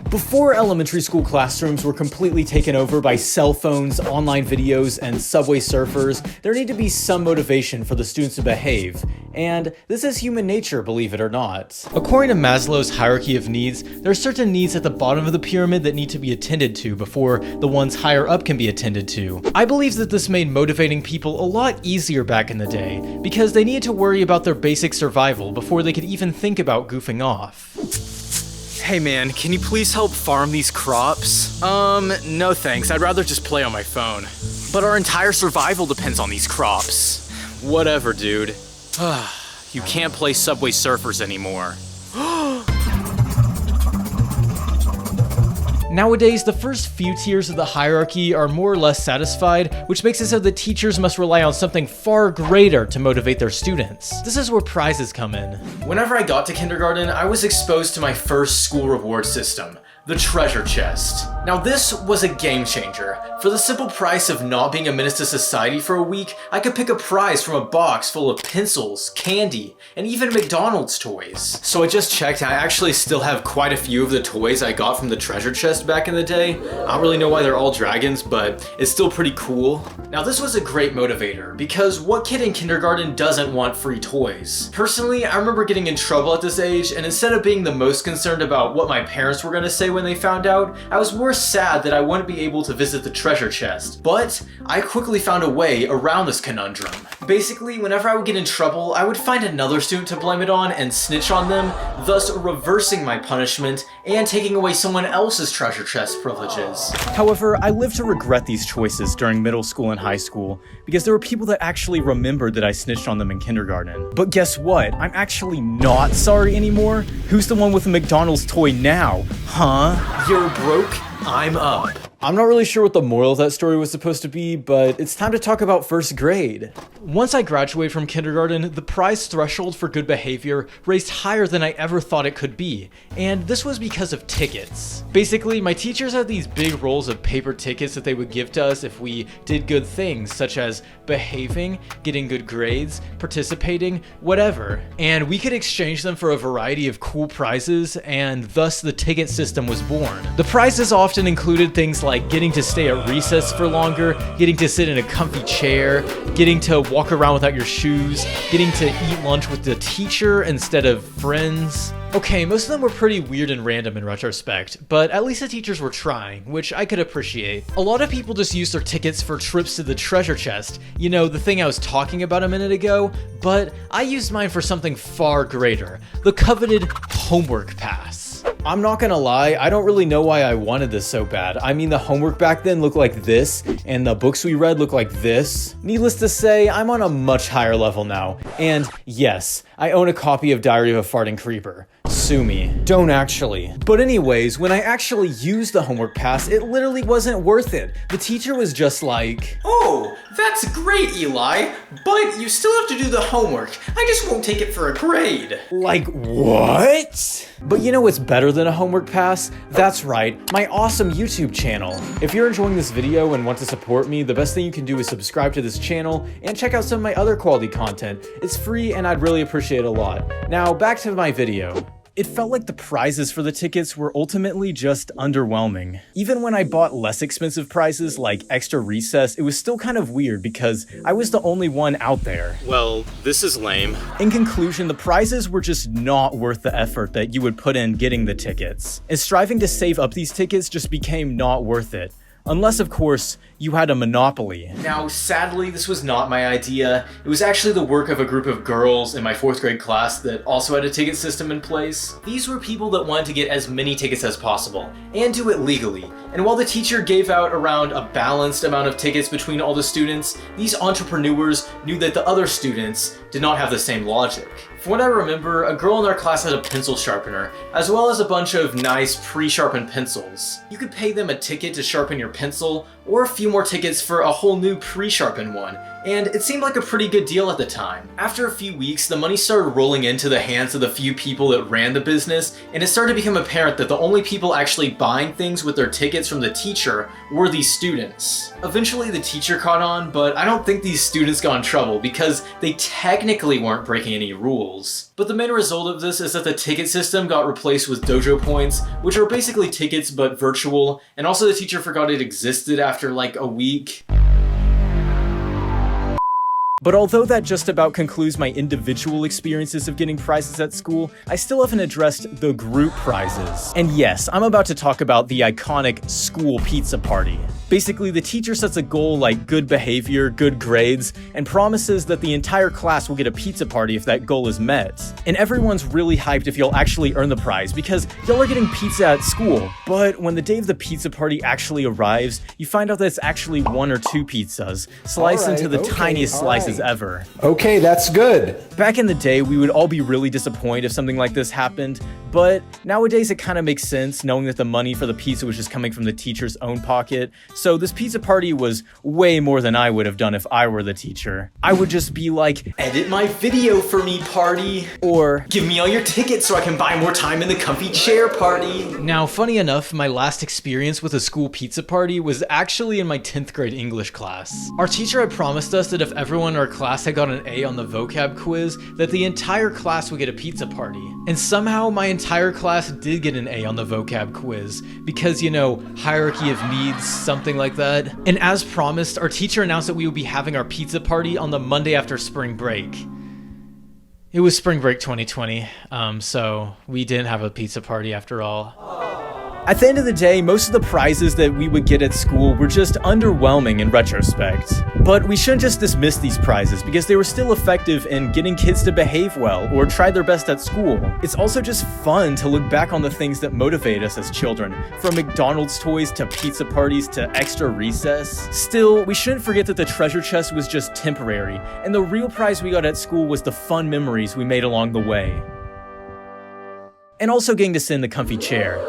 Before elementary school classrooms were completely taken over by cell phones, online videos, and subway surfers, there needed to be some motivation for the students to behave. And this is human nature, believe it or not. According to Maslow's hierarchy of needs, there are certain needs at the bottom of the pyramid that need to be attended to before the ones higher up can be attended to. I believe that this made motivating people a lot easier back in the day, because they needed to worry about their basic survival before they could even think about goofing off. Hey man, can you please help farm these crops? No thanks, I'd rather just play on my phone. But our entire survival depends on these crops. Whatever, dude. You can't play Subway Surfers anymore. Nowadays, the first few tiers of the hierarchy are more or less satisfied, which makes it so that teachers must rely on something far greater to motivate their students. This is where prizes come in. Whenever I got to kindergarten, I was exposed to my first school reward system, the treasure chest. Now this was a game changer. For the simple price of not being a menace to society for a week, I could pick a prize from a box full of pencils, candy, and even McDonald's toys. So I just checked and I actually still have quite a few of the toys I got from the treasure chest back in the day. I don't really know why they're all dragons, but it's still pretty cool. Now this was a great motivator, because what kid in kindergarten doesn't want free toys? Personally, I remember getting in trouble at this age, and instead of being the most concerned about what my parents were gonna say when they found out, I was more sad that I wouldn't be able to visit the treasure chest. But I quickly found a way around this conundrum. Basically, whenever I would get in trouble, I would find another student to blame it on and snitch on them, thus reversing my punishment and taking away someone else's treasure chest privileges. However, I lived to regret these choices during middle school and high school, because there were people that actually remembered that I snitched on them in kindergarten. But guess what? I'm actually not sorry anymore. Who's the one with the McDonald's toy now? Huh? You're broke? I'm up. I'm not really sure what the moral of that story was supposed to be, but it's time to talk about first grade. Once I graduated from kindergarten, the prize threshold for good behavior raised higher than I ever thought it could be, and this was because of tickets. Basically, my teachers had these big rolls of paper tickets that they would give to us if we did good things, such as behaving, getting good grades, participating, whatever. And we could exchange them for a variety of cool prizes, and thus the ticket system was born. The prizes often included things like getting to stay at recess for longer, getting to sit in a comfy chair, getting to walk around without your shoes, getting to eat lunch with the teacher instead of friends. Okay, most of them were pretty weird and random in retrospect, but at least the teachers were trying, which I could appreciate. A lot of people just used their tickets for trips to the treasure chest, you know, the thing I was talking about a minute ago, but I used mine for something far greater, the coveted homework pass. I'm not gonna lie, I don't really know why I wanted this so bad. I mean, the homework back then looked like this, and the books we read looked like this. Needless to say, I'm on a much higher level now. And yes, I own a copy of Diary of a Farting Creeper. Sue me. Don't actually. But anyways, when I actually used the homework pass, it literally wasn't worth it. The teacher was just like, "Oh, that's great, Eli, but you still have to do the homework. I just won't take it for a grade." Like, what? But you know what's better than a homework pass? That's right, my awesome YouTube channel. If you're enjoying this video and want to support me, the best thing you can do is subscribe to this channel and check out some of my other quality content. It's free and I'd really appreciate it a lot. Now, back to my video. It felt like the prizes for the tickets were ultimately just underwhelming. Even when I bought less expensive prizes like extra recess, it was still kind of weird because I was the only one out there. Well, this is lame. In conclusion, the prizes were just not worth the effort that you would put in getting the tickets. And striving to save up these tickets just became not worth it. Unless, of course, you had a monopoly. Now, sadly, this was not my idea. It was actually the work of a group of girls in my 4th grade class that also had a ticket system in place. These were people that wanted to get as many tickets as possible, and do it legally. And while the teacher gave out around a balanced amount of tickets between all the students, these entrepreneurs knew that the other students did not have the same logic. From what I remember, a girl in our class had a pencil sharpener, as well as a bunch of nice pre-sharpened pencils. You could pay them a ticket to sharpen your pencil, or a few more tickets for a whole new pre-sharpened one, and it seemed like a pretty good deal at the time. After a few weeks, the money started rolling into the hands of the few people that ran the business, and it started to become apparent that the only people actually buying things with their tickets from the teacher were these students. Eventually the teacher caught on, but I don't think these students got in trouble because they technically weren't breaking any rules. But the main result of this is that the ticket system got replaced with Dojo Points, which are basically tickets but virtual, and also the teacher forgot it existed after like a week. But although that just about concludes my individual experiences of getting prizes at school, I still haven't addressed the group prizes. And yes, I'm about to talk about the iconic school pizza party. Basically, the teacher sets a goal like good behavior, good grades, and promises that the entire class will get a pizza party if that goal is met. And everyone's really hyped if you'll actually earn the prize because y'all are getting pizza at school. But when the day of the pizza party actually arrives, you find out that it's actually 1 or 2 pizzas, sliced into the tiniest slices ever. Okay, that's good. Back in the day, we would all be really disappointed if something like this happened, but nowadays it kind of makes sense knowing that the money for the pizza was just coming from the teacher's own pocket. So this pizza party was way more than I would have done if I were the teacher. I would just be like, edit my video for me, party. Or, give me all your tickets so I can buy more time in the comfy chair, party. Now, funny enough, my last experience with a school pizza party was actually in my 10th grade English class. Our teacher had promised us that if everyone in our class had got an A on the vocab quiz, that the entire class would get a pizza party. And somehow my entire class did get an A on the vocab quiz, because, you know, hierarchy of needs, something like that. And as promised, our teacher announced that we would be having our pizza party on the Monday after spring break. It was spring break 2020, so we didn't have a pizza party after all. At the end of the day, most of the prizes that we would get at school were just underwhelming in retrospect. But we shouldn't just dismiss these prizes because they were still effective in getting kids to behave well or try their best at school. It's also just fun to look back on the things that motivate us as children, from McDonald's toys to pizza parties to extra recess. Still, we shouldn't forget that the treasure chest was just temporary, and the real prize we got at school was the fun memories we made along the way. And also getting to sit in the comfy chair.